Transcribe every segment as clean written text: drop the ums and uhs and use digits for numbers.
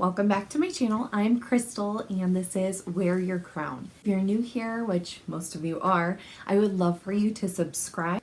Welcome back to my channel. I'm Crystal and this is Wear Your Crown. If you're new here, which most of you are, I would love for you to subscribe.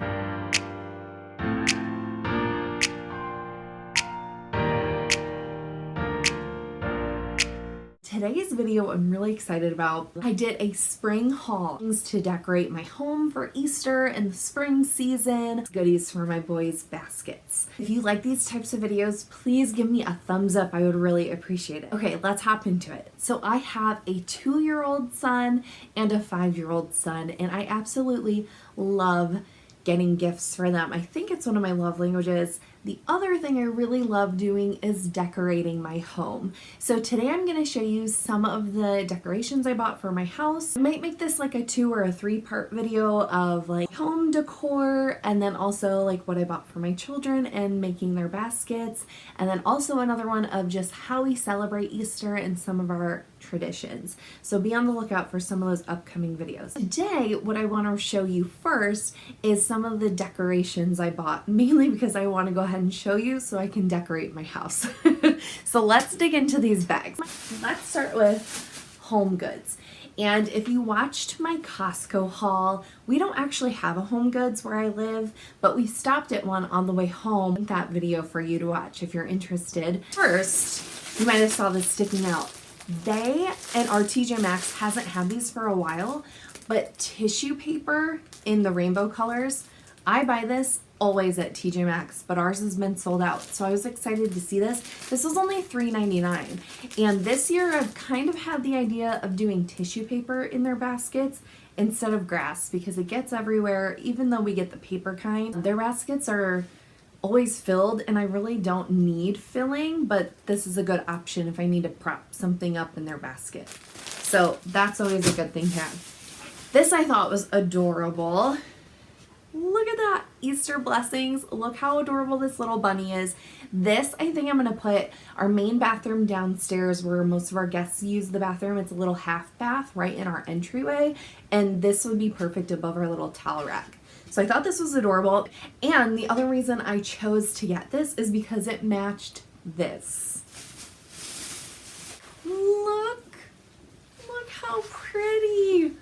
Today's video I'm really excited about. I did a spring haul, things to decorate my home for Easter and the spring season, goodies for my boys' baskets. If you like these types of videos, please give me a thumbs up. I would really appreciate it. Okay, let's hop into it. So I have a 2-year-old son and a 5-year-old son, and I absolutely love getting gifts for them. I think it's one of my love languages. The other thing I really love doing is decorating my home. So today I'm going to show you some of the decorations I bought for my house. I might make this like a 2 or a 3-part video of like home decor, and then also like what I bought for my children and making their baskets, and then also another one of just how we celebrate Easter and some of our traditions. So be on the lookout for some of those upcoming videos. Today, what I want to show you first is some of the decorations I bought, mainly because I want to go ahead and show you so I can decorate my house. So let's dig into these bags. Let's start with home goods. And if you watched my Costco haul, we don't actually have a Home Goods where I live, but we stopped at one on the way home. That video for you to watch if you're interested. First, you might have saw this sticking out. They and our TJ Maxx hasn't had these for a while, but tissue paper in the rainbow colors. I buy this always at TJ Maxx, but ours has been sold out. So I was excited to see this. This was only $3.99. And this year I've kind of had the idea of doing tissue paper in their baskets instead of grass because it gets everywhere, even though we get the paper kind. Their baskets are always filled and I really don't need filling, but this is a good option if I need to prop something up in their basket. So that's always a good thing to have. This I thought was adorable. Look at that, Easter blessings. Look how adorable this little bunny is. This, I think I'm gonna put our main bathroom downstairs where most of our guests use the bathroom. It's a little half bath right in our entryway, and this would be perfect above our little towel rack. So I thought this was adorable. And the other reason I chose to get this is because it matched this. Look how pretty.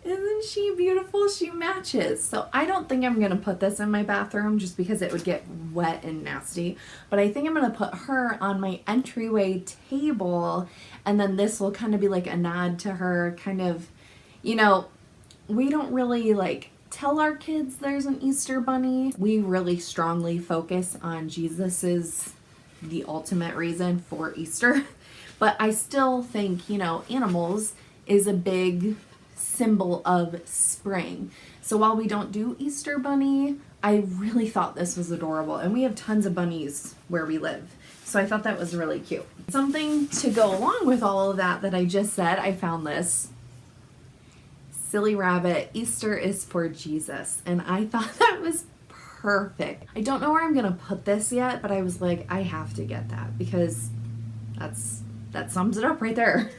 Isn't she beautiful? She matches. So I don't think I'm gonna put this in my bathroom just because it would get wet and nasty, but I think I'm gonna put her on my entryway table, and then this will kind of be like a nod to her, kind of, you know, we don't really like tell our kids there's an Easter bunny. We really strongly focus on Jesus is the ultimate reason for Easter. But I still think, you know, animals is a big symbol of spring. So while we don't do Easter bunny, I really thought this was adorable. And we have tons of bunnies where we live. So I thought that was really cute. Something to go along with all of that I just said, I found this. Silly rabbit, Easter is for Jesus. And I thought that was perfect. I don't know where I'm gonna put this yet, but I was like, I have to get that because that sums it up right there.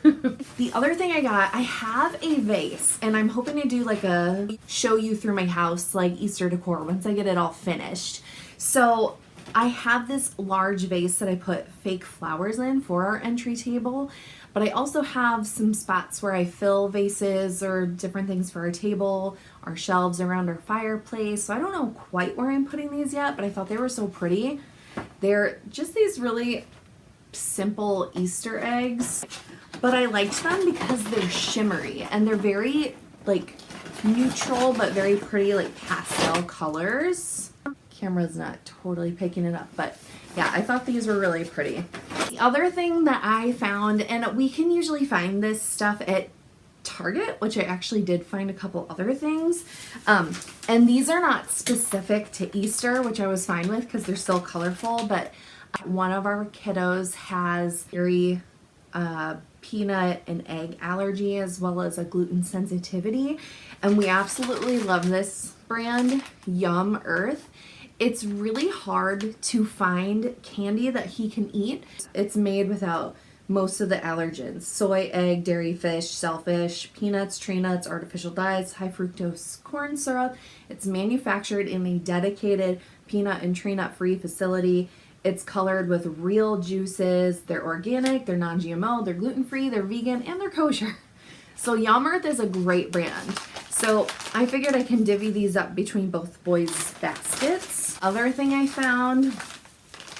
The other thing I got, I have a vase and I'm hoping to do like a show you through my house, like Easter decor once I get it all finished. So I have this large vase that I put fake flowers in for our entry table, but I also have some spots where I fill vases or different things for our table, our shelves around our fireplace. So I don't know quite where I'm putting these yet, but I thought they were so pretty. They're just these really simple Easter eggs, but I liked them because they're shimmery and they're very like neutral but very pretty like pastel colors. Camera's not totally picking it up, but yeah, I thought these were really pretty. The other thing that I found, and we can usually find this stuff at Target, which I actually did find a couple other things, and these are not specific to Easter, which I was fine with because they're still colorful, but one of our kiddos has very peanut and egg allergy as well as a gluten sensitivity, and we absolutely love this brand, Yum Earth. It's really hard to find candy that he can eat. It's made without most of the allergens: soy, egg, dairy, fish, shellfish, peanuts, tree nuts, artificial dyes, high fructose corn syrup. It's manufactured in a dedicated peanut and tree nut free facility. It's colored with real juices. They're organic, they're non-GMO, they're gluten-free, they're vegan, and they're kosher. So Yum Earth is a great brand. So I figured I can divvy these up between both boys' baskets. Other thing I found,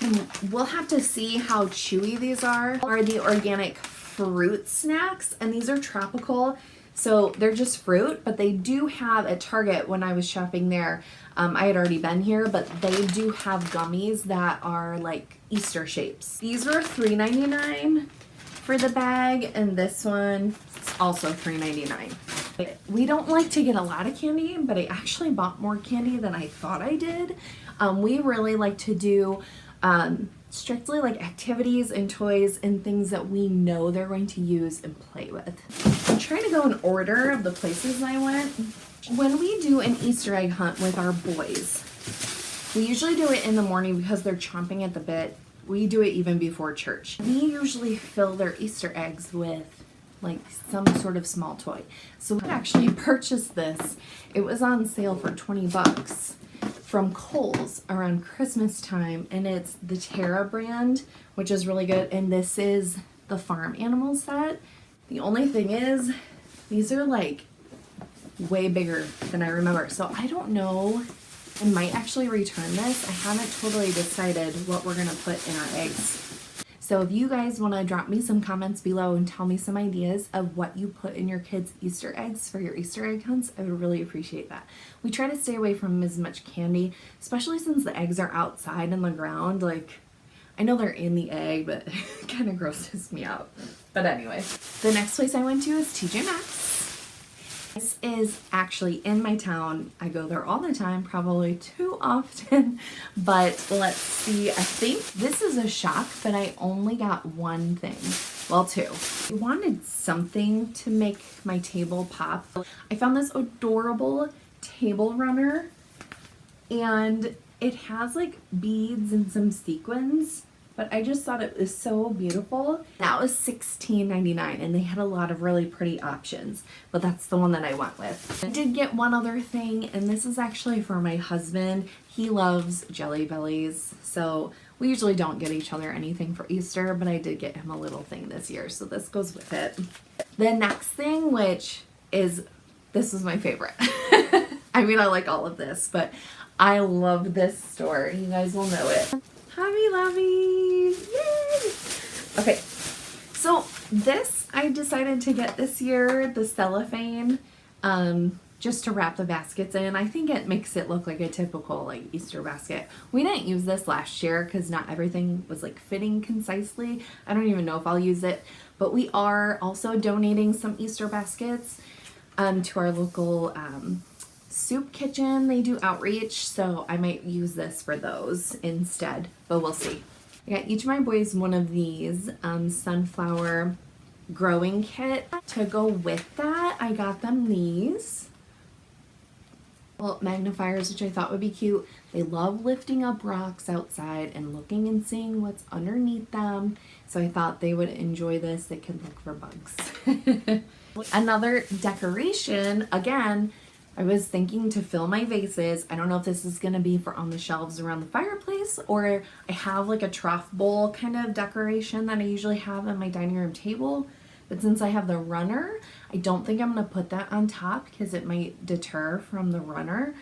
and we'll have to see how chewy these are the organic fruit snacks. And these are tropical, so they're just fruit, but they do have at Target when I was shopping there. I had already been here, but they do have gummies that are like Easter shapes. These were $3.99 for the bag, and this one is also $3.99. We don't like to get a lot of candy, but I actually bought more candy than I thought I did. We really like to do strictly like activities and toys and things that we know they're going to use and play with. I'm trying to go in order of the places I went. When we do an Easter egg hunt with our boys, we usually do it in the morning because they're chomping at the bit. We do it even before church. We usually fill their Easter eggs with like some sort of small toy. So we actually purchased this. It was on sale for 20 bucks from Kohl's around Christmas time, and it's the Terra brand, which is really good. And this is the farm animal set. The only thing is, these are like way bigger than I remember. So I don't know. I might actually return this. I haven't totally decided what we're gonna put in our eggs. So if you guys want to drop me some comments below and tell me some ideas of what you put in your kids' Easter eggs for your Easter egg hunts, I would really appreciate that. We try to stay away from as much candy, especially since the eggs are outside in the ground. Like, I know they're in the egg, but it kind of grosses me out. But anyway, the next place I went to is TJ Maxx. This is actually in my town. I go there all the time, probably too often, but let's see. I think this is a shock, but I only got one thing. Well, two. I wanted something to make my table pop. I found this adorable table runner, and it has like beads and some sequins, but I just thought it was so beautiful. That was $16.99, and they had a lot of really pretty options, but that's the one that I went with. I did get one other thing, and this is actually for my husband. He loves Jelly Bellies, so we usually don't get each other anything for Easter, but I did get him a little thing this year, so this goes with it. The next thing, this was my favorite. I mean, I like all of this, but I love this store. You guys will know it. Hobby Lobby! Yay! Okay, so this I decided to get this year, the cellophane, just to wrap the baskets in. I think it makes it look like a typical like Easter basket. We didn't use this last year because not everything was like fitting concisely. I don't even know if I'll use it, but we are also donating some Easter baskets to our local soup kitchen. They do outreach, so I might use this for those instead, but we'll see. I got each of my boys one of these sunflower growing kit. To go with that, I got them these little magnifiers, which I thought would be cute. They love lifting up rocks outside and looking and seeing what's underneath them, so I thought they would enjoy this. They can look for bugs. Another decoration, again, I was thinking to fill my vases. I don't know if this is going to be for on the shelves around the fireplace, or I have like a trough bowl kind of decoration that I usually have on my dining room table. But since I have the runner, I don't think I'm going to put that on top because it might deter from the runner.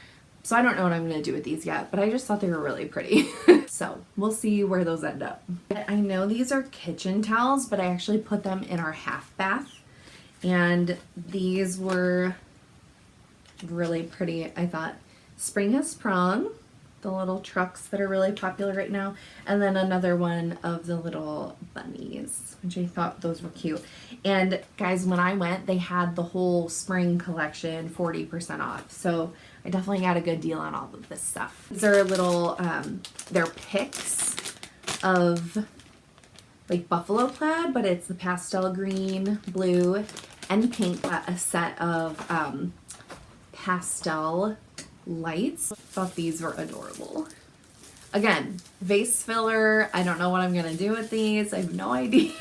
So I don't know what I'm going to do with these yet, but I just thought they were really pretty. So we'll see where those end up. I know these are kitchen towels, but I actually put them in our half bath. And these were really pretty. I thought Spring Has Sprung, the little trucks that are really popular right now, and then another one of the little bunnies, which I thought those were cute. And guys, when I went, they had the whole spring collection 40% off, so I definitely got a good deal on all of this stuff. These are little they're picks of like buffalo plaid, but it's the pastel green, blue, and pink. A set of pastel lights. Thought these were adorable. Again, vase filler. I don't know what I'm gonna do with these. I have no idea.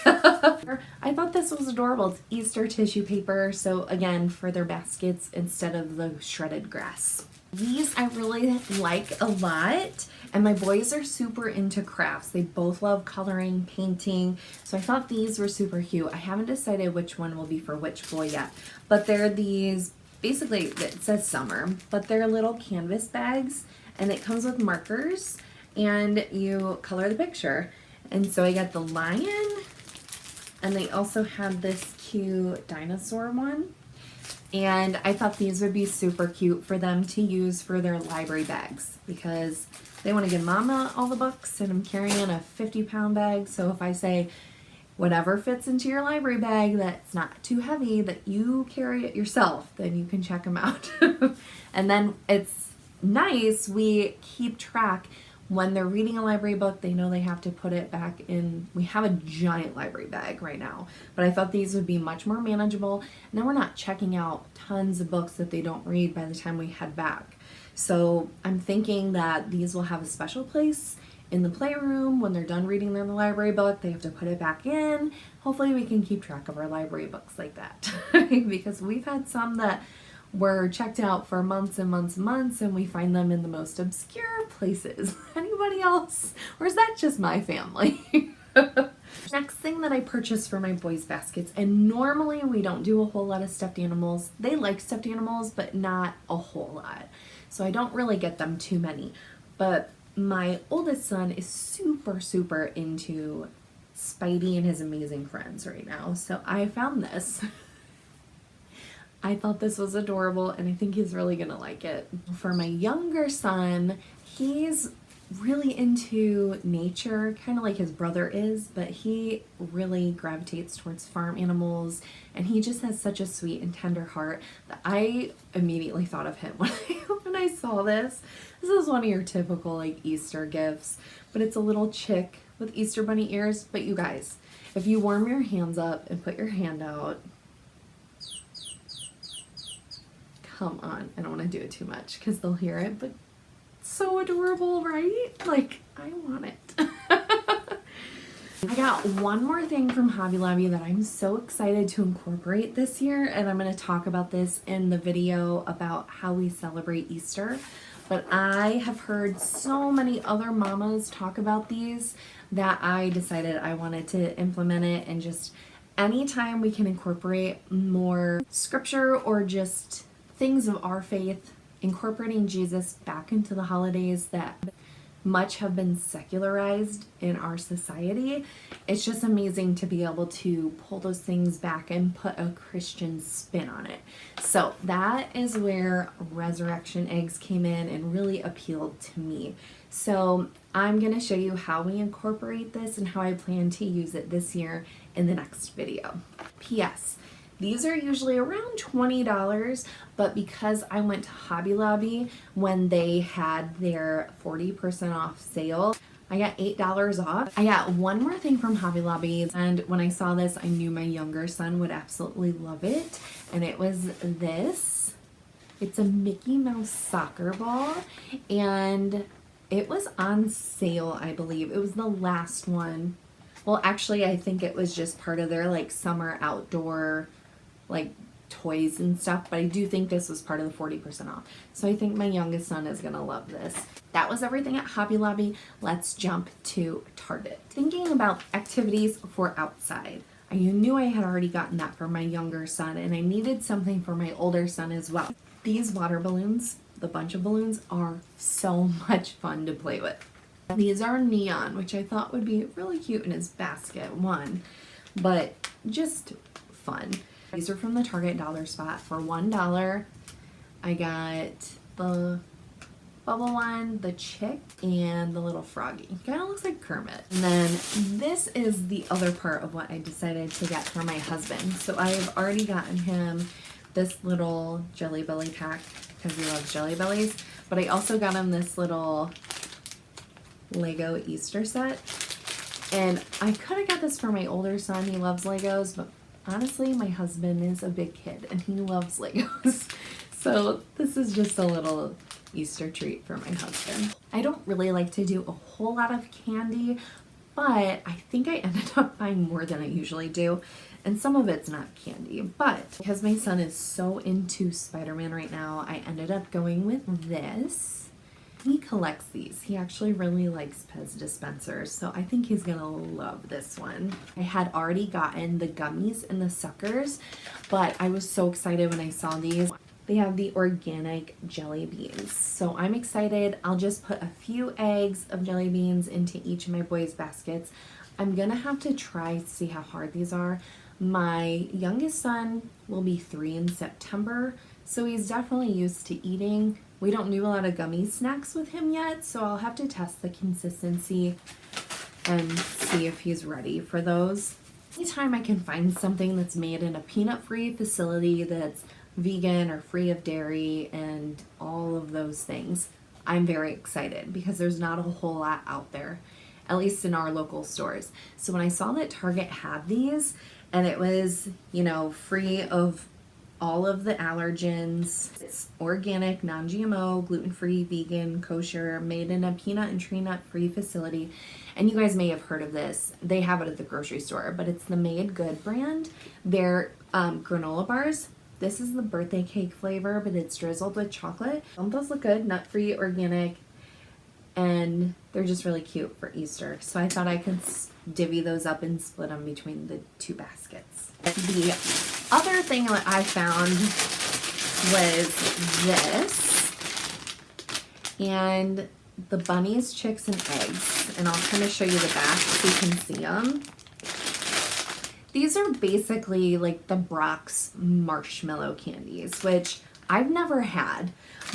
I thought this was adorable. It's Easter tissue paper. So again, for their baskets instead of the shredded grass. These I really like a lot. And my boys are super into crafts. They both love coloring, painting. So I thought these were super cute. I haven't decided which one will be for which boy yet. But they're these, basically it says summer, but they're little canvas bags. And it comes with markers. And you color the picture. And so I got the lion. And they also have this cute dinosaur one. And I thought these would be super cute for them to use for their library bags because they want to give mama all the books and I'm carrying a 50-pound bag. So if I say whatever fits into your library bag that's not too heavy, that you carry it yourself, then you can check them out. And then it's nice, we keep track. When they're reading a library book, they know they have to put it back in. We have a giant library bag right now, but I thought these would be much more manageable. And then we're not checking out tons of books that they don't read by the time we head back. So I'm thinking that these will have a special place in the playroom. When they're done reading their library book, they have to put it back in. Hopefully we can keep track of our library books like that because we've had some that were checked out for months and months and months and we find them in the most obscure places. Anybody else? Or is that just my family? Next thing that I purchased for my boys' baskets, and normally we don't do a whole lot of stuffed animals. They like stuffed animals, but not a whole lot. So I don't really get them too many. But my oldest son is super into Spidey and his amazing friends right now. So I found this. I thought this was adorable and I think he's really gonna like it. For my younger son, he's really into nature, kind of like his brother is, but he really gravitates towards farm animals and he just has such a sweet and tender heart that I immediately thought of him when I saw this. This is one of your typical like Easter gifts, but it's a little chick with Easter bunny ears. But you guys, if you warm your hands up and put your hand out, come on, I don't want to do it too much because they'll hear it, but so adorable, right? Like, I want it. I got one more thing from Hobby Lobby that I'm so excited to incorporate this year, and I'm going to talk about this in the video about how we celebrate Easter. But I have heard so many other mamas talk about these that I decided I wanted to implement it, and just anytime we can incorporate more scripture or just things of our faith, incorporating Jesus back into the holidays that much have been secularized in our society. It's just amazing to be able to pull those things back and put a Christian spin on it. So that is where resurrection eggs came in and really appealed to me. So I'm going to show you how we incorporate this and how I plan to use it this year in the next video. P.S. These are usually around $20, but because I went to Hobby Lobby when they had their 40% off sale, I got $8 off. I got one more thing from Hobby Lobby, and when I saw this, I knew my younger son would absolutely love it, and it was this. It's a Mickey Mouse soccer ball, and it was on sale, I believe. It was the last one. Well, actually, I think it was just part of their like summer outdoor like toys and stuff, but I do think this was part of the 40% off. So I think my youngest son is gonna love this. That was everything at Hobby Lobby. Let's jump to Target. Thinking about activities for outside. I knew I had already gotten that for my younger son, and I needed something for my older son as well. These water balloons, the bunch of balloons, are so much fun to play with. These are neon, which I thought would be really cute in his basket, one, but just fun. These are from the Target dollar spot for $1. I got the bubble one, the chick, and the little froggy. Kind of looks like Kermit. And then this is the other part of what I decided to get for my husband. So I have already gotten him this little Jelly Belly pack because he loves Jelly Bellies. But I also got him this little Lego Easter set. And I could have got this for my older son. He loves Legos, but honestly, my husband is a big kid and he loves Legos. So this is just a little Easter treat for my husband. I don't really like to do a whole lot of candy, but I think I ended up buying more than I usually do. And some of it's not candy, but because my son is so into Spider-Man right now, I ended up going with this. He collects these. He actually really likes Pez dispensers, so I think he's gonna love this one. I had already gotten the gummies and the suckers, but I was so excited when I saw these. They have the organic jelly beans, so I'm excited. I'll just put a few eggs of jelly beans into each of my boys' baskets. I'm gonna have to try to see how hard these are. My youngest son will be 3 in September, so he's definitely used to eating. We don't do a lot of gummy snacks with him yet, so I'll have to test the consistency and see if he's ready for those. Anytime I can find something that's made in a peanut-free facility that's vegan or free of dairy and all of those things, I'm very excited because there's not a whole lot out there, at least in our local stores. So when I saw that Target had these and it was, you know, free of all of the allergens, it's organic, non-GMO, gluten-free, vegan, kosher, made in a peanut and tree nut free facility. And you guys may have heard of this. They have it at the grocery store, but it's the Made Good brand. They're granola bars. This is the birthday cake flavor, but it's drizzled with chocolate. Those look good, nut-free, organic, and they're just really cute for Easter. So I thought I could divvy those up and split them between the 2 baskets. The other thing that I found was this, and the bunnies, chicks, and eggs. And I'll kind of show you the back so you can see them. These are basically like the Brock's marshmallow candies, which I've never had,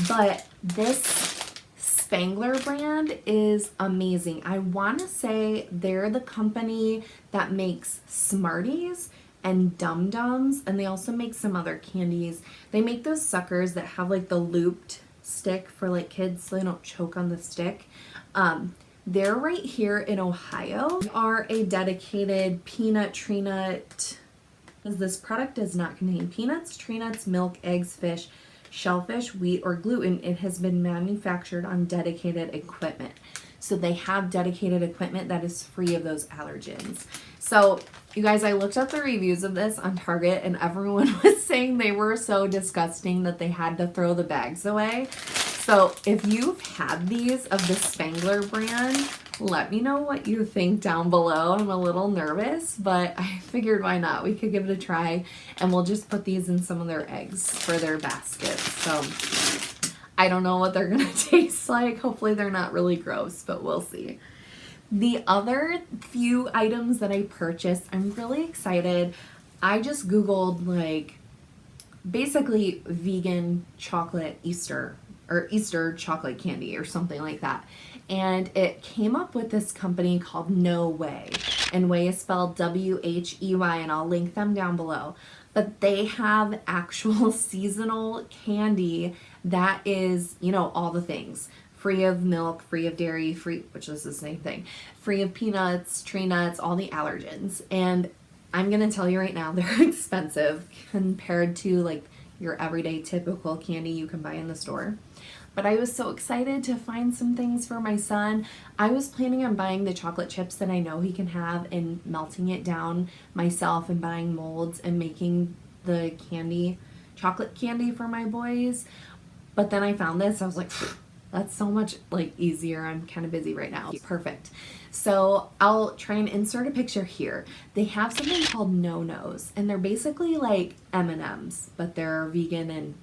but this Spangler brand is amazing. I want to say they're the company that makes Smarties and Dum Dums, and they also make some other candies. They make those suckers that have like the looped stick for like kids so they don't choke on the stick. They're right here in Ohio. They are a dedicated peanut, tree nut. This product does not contain peanuts, tree nuts, milk, eggs, fish, shellfish, wheat, or gluten. It has been manufactured on dedicated equipment. So they have dedicated equipment that is free of those allergens. So you guys, I looked up the reviews of this on Target and everyone was saying they were so disgusting that they had to throw the bags away. So if you've had these of the Spangler brand, let me know what you think down below. I'm a little nervous, but I figured why not? We could give it a try, and we'll just put these in some of their eggs for their baskets. So I don't know what they're gonna taste like. Hopefully they're not really gross, but we'll see. The other few items that I purchased, I'm really excited. I just Googled like basically vegan chocolate Easter or Easter chocolate candy or something like that. And it came up with this company called No Way. And Way is spelled W-H-E-Y, and I'll link them down below. But they have actual seasonal candy that is, you know, all the things. Free of milk, free of dairy, free, which is the same thing, free of peanuts, tree nuts, all the allergens. And I'm gonna tell you right now, they're expensive compared to like your everyday typical candy you can buy in the store. But I was so excited to find some things for my son. I was planning on buying the chocolate chips that I know he can have and melting it down myself and buying molds and making the candy, chocolate candy for my boys. But then I found this, I was like, that's so much like easier. I'm kind of busy right now. Perfect. So I'll try and insert a picture here. They have something called No-Nos, and they're basically like M&Ms, but they're vegan and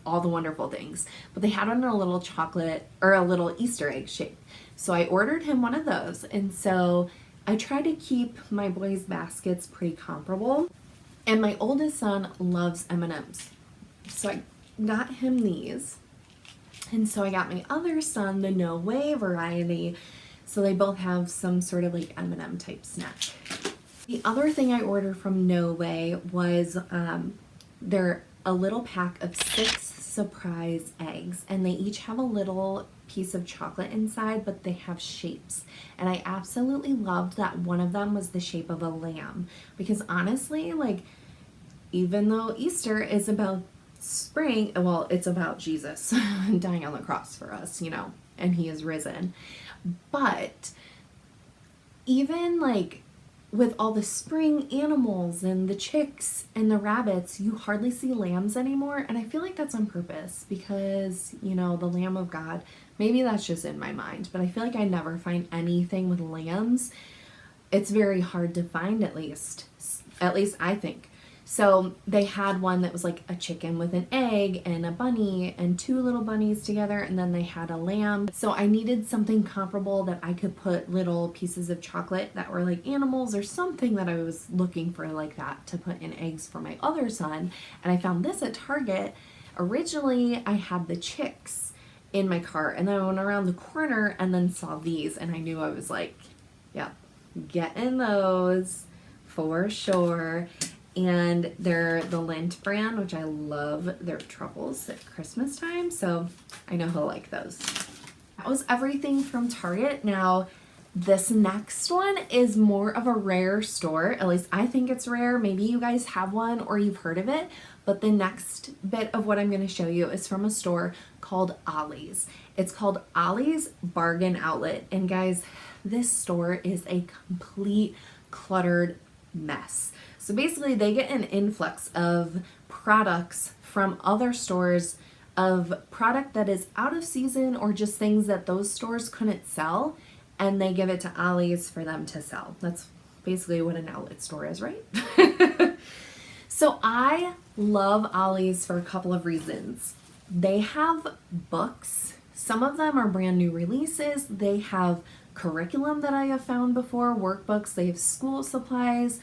all the wonderful things. But they had it in a little chocolate or a little Easter egg shape. So I ordered him one of those. And so I try to keep my boys' baskets pretty comparable. And my oldest son loves M&Ms. So I got him these. And so I got my other son the No Way variety. So they both have some sort of like M&M type snack. The other thing I ordered from No Way was they're a little pack of 6 surprise eggs, and they each have a little piece of chocolate inside, but they have shapes. And I absolutely loved that one of them was the shape of a lamb, because honestly, like, even though Easter is about spring, well, it's about Jesus dying on the cross for us, you know, and he is risen. But even like with all the spring animals and the chicks and the rabbits, you hardly see lambs anymore. And I feel like that's on purpose because, you know, the Lamb of God, maybe that's just in my mind, but I feel like I never find anything with lambs. It's very hard to find, at least I think. So they had one that was like a chicken with an egg and a bunny and two little bunnies together, and then they had a lamb. So I needed something comparable that I could put little pieces of chocolate that were like animals or something that I was looking for like that to put in eggs for my other son. And I found this at Target. Originally, I had the chicks in my cart, and then I went around the corner and then saw these, and I knew I was like, yep, getting those for sure. And they're the Lindt brand, which I love their truffles at Christmas time, so I know he'll like those. That was everything from Target. Now, this next one is more of a rare store. At least I think it's rare. Maybe you guys have one or you've heard of it. But the next bit of what I'm going to show you is from a store called Ollie's. It's called Ollie's Bargain Outlet. And guys, this store is a complete cluttered mess. So basically they get an influx of products from other stores, of product that is out of season or just things that those stores couldn't sell, and they give it to Ollie's for them to sell. That's basically what an outlet store is, right? So I love Ollie's for a couple of reasons. They have books. Some of them are brand new releases. They have curriculum that I have found before, workbooks. They have school supplies,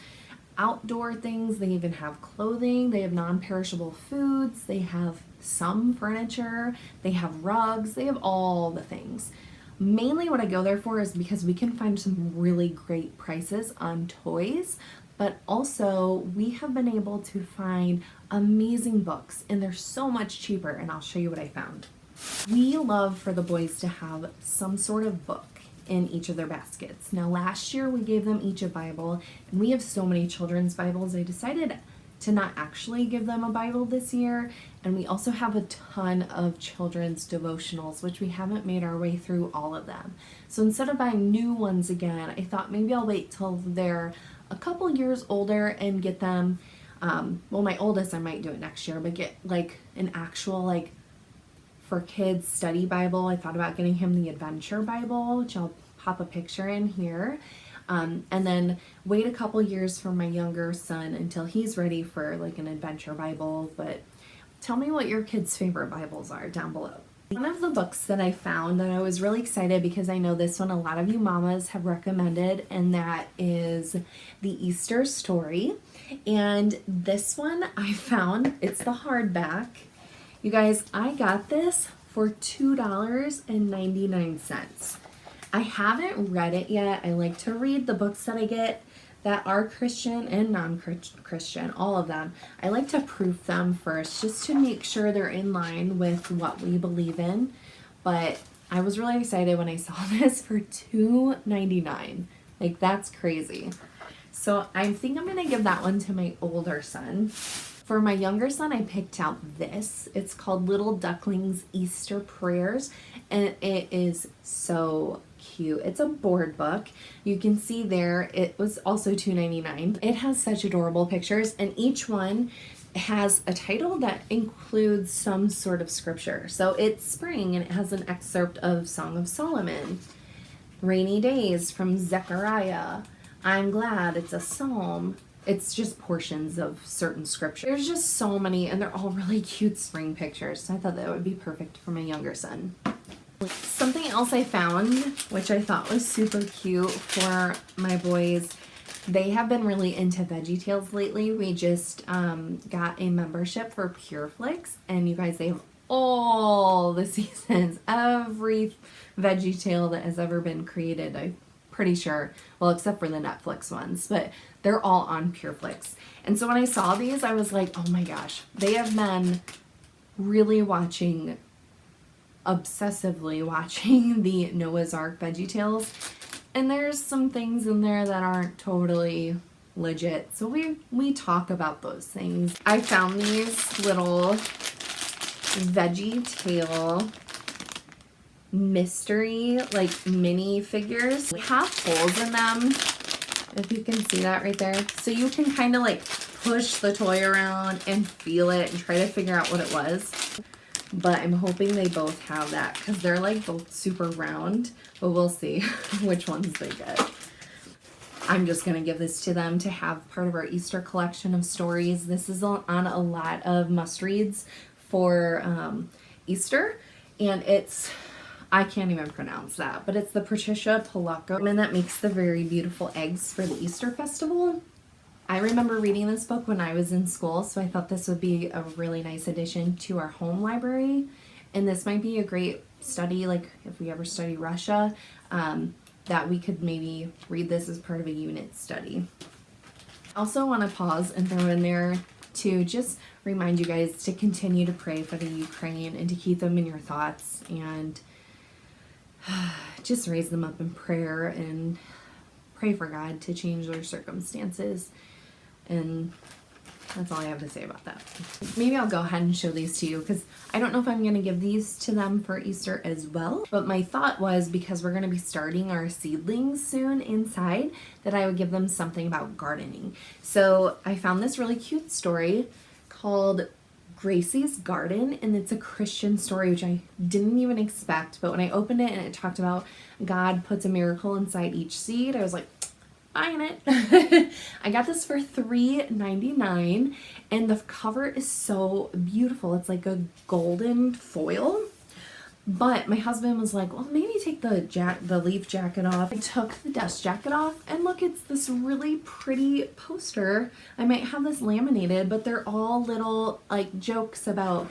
outdoor things. They even have clothing. They have non-perishable foods. They have some furniture. They have rugs. They have all the things. Mainly what I go there for is because we can find some really great prices on toys, but also we have been able to find amazing books, and they're so much cheaper, and I'll show you what I found. We love for the boys to have some sort of book in each of their baskets. Now last year we gave them each a Bible, and we have so many children's Bibles. I decided to not actually give them a Bible this year, and we also have a ton of children's devotionals, which we haven't made our way through all of them. So instead of buying new ones again, I thought maybe I'll wait till they're a couple years older and get them, well, my oldest I might do it next year, but get like an actual like for kids study Bible. I thought about getting him the Adventure Bible, which I'll pop a picture in here. And then wait a couple years for my younger son until he's ready for like an Adventure Bible. But tell me what your kids' favorite Bibles are down below. One of the books that I found that I was really excited because I know this one a lot of you mamas have recommended, and that is The Easter Story. And this one I found, it's the hardback. You guys, I got this for $2.99. I haven't read it yet. I like to read the books that I get that are Christian and non-Christian, all of them. I like to proof them first just to make sure they're in line with what we believe in. But I was really excited when I saw this for $2.99. Like, that's crazy. So I think I'm gonna give that one to my older son. For my younger son, I picked out this. It's called Little Ducklings Easter Prayers, and it is so cute. It's a board book. You can see there, it was also $2.99. It has such adorable pictures, and each one has a title that includes some sort of scripture. So it's spring, and it has an excerpt of Song of Solomon. Rainy Days from Zechariah. I'm Glad, it's a psalm. It's just portions of certain scripture. There's just so many, and they're all really cute spring pictures. So I thought that would be perfect for my younger son. Something else I found, which I thought was super cute for my boys, they have been really into VeggieTales lately. We just got a membership for PureFlix, and you guys, they have all the seasons, every VeggieTale that has ever been created. I'm pretty sure, well, except for the Netflix ones, but they're all on PureFlix. And so when I saw these, I was like, oh my gosh, they have been really obsessively watching the Noah's Ark VeggieTales, and there's some things in there that aren't totally legit, so we talk about those things. I found these little Veggie Tale mystery, like, mini figures. They have holes in them, if you can see that right there. So you can kind of like push the toy around and feel it and try to figure out what it was. But I'm hoping they both have that because they're like both super round, but we'll see which ones they get. I'm just going to give this to them to have part of our Easter collection of stories. This is on a lot of must-reads for Easter, and it's, I can't even pronounce that, but it's the Patricia Polacco woman that makes the very beautiful eggs for the Easter festival. I remember reading this book when I was in school, so I thought this would be a really nice addition to our home library. And this might be a great study, like if we ever study Russia, that we could maybe read this as part of a unit study. I also want to pause and throw in there to just remind you guys to continue to pray for the Ukraine and to keep them in your thoughts and just raise them up in prayer and pray for God to change their circumstances. And that's all I have to say about that. Maybe I'll go ahead and show these to you because I don't know if I'm going to give these to them for Easter as well. But my thought was, because we're going to be starting our seedlings soon inside, that I would give them something about gardening. So I found this really cute story called Gracie's Garden, and it's a Christian story, which I didn't even expect. But when I opened it and it talked about God puts a miracle inside each seed, I was like, buying it. I got this for $3.99, and the cover is so beautiful. It's like a golden foil. But my husband was like, well, maybe take the leaf jacket off. I took the dust jacket off, and look, it's this really pretty poster. I might have this laminated, but they're all little like jokes about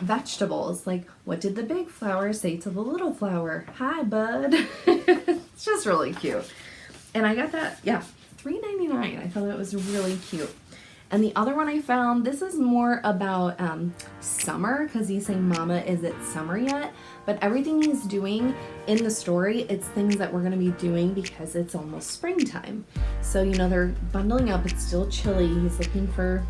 vegetables. Like, what did the big flower say to the little flower? Hi, bud. It's just really cute. And I got that, yeah, $3.99. I thought it was really cute. And the other one I found, this is more about summer, because he's saying, Mama, is it summer yet? But everything he's doing in the story, it's things that we're going to be doing because it's almost springtime. So, you know, they're bundling up. It's still chilly. He's looking for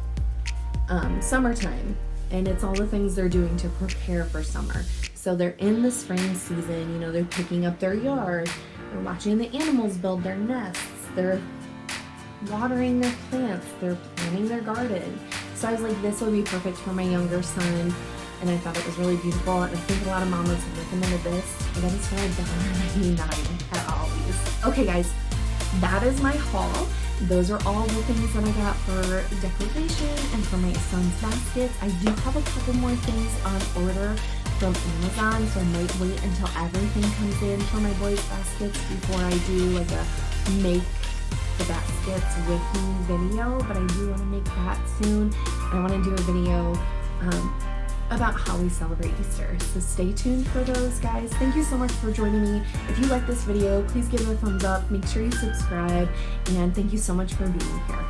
summertime. And it's all the things they're doing to prepare for summer. So they're in the spring season. You know, they're picking up their yard. They're watching the animals build their nests. They're watering their plants. They're planting their garden. So I was like, this would be perfect for my younger son. And I thought it was really beautiful. And I think a lot of mamas have recommended this. I got this for $1.99 at Aldi's. Okay, guys, that is my haul. Those are all the things that I got for decoration and for my son's baskets. I do have a couple more things on order from Amazon, so I might wait until everything comes in for my boys' baskets before I do like a make the baskets with me video, but I do want to make that soon. I want to do a video about how we celebrate Easter, so stay tuned for those, guys. Thank you so much for joining me. If you like this video, please give it a thumbs up, make sure you subscribe, and thank you so much for being here.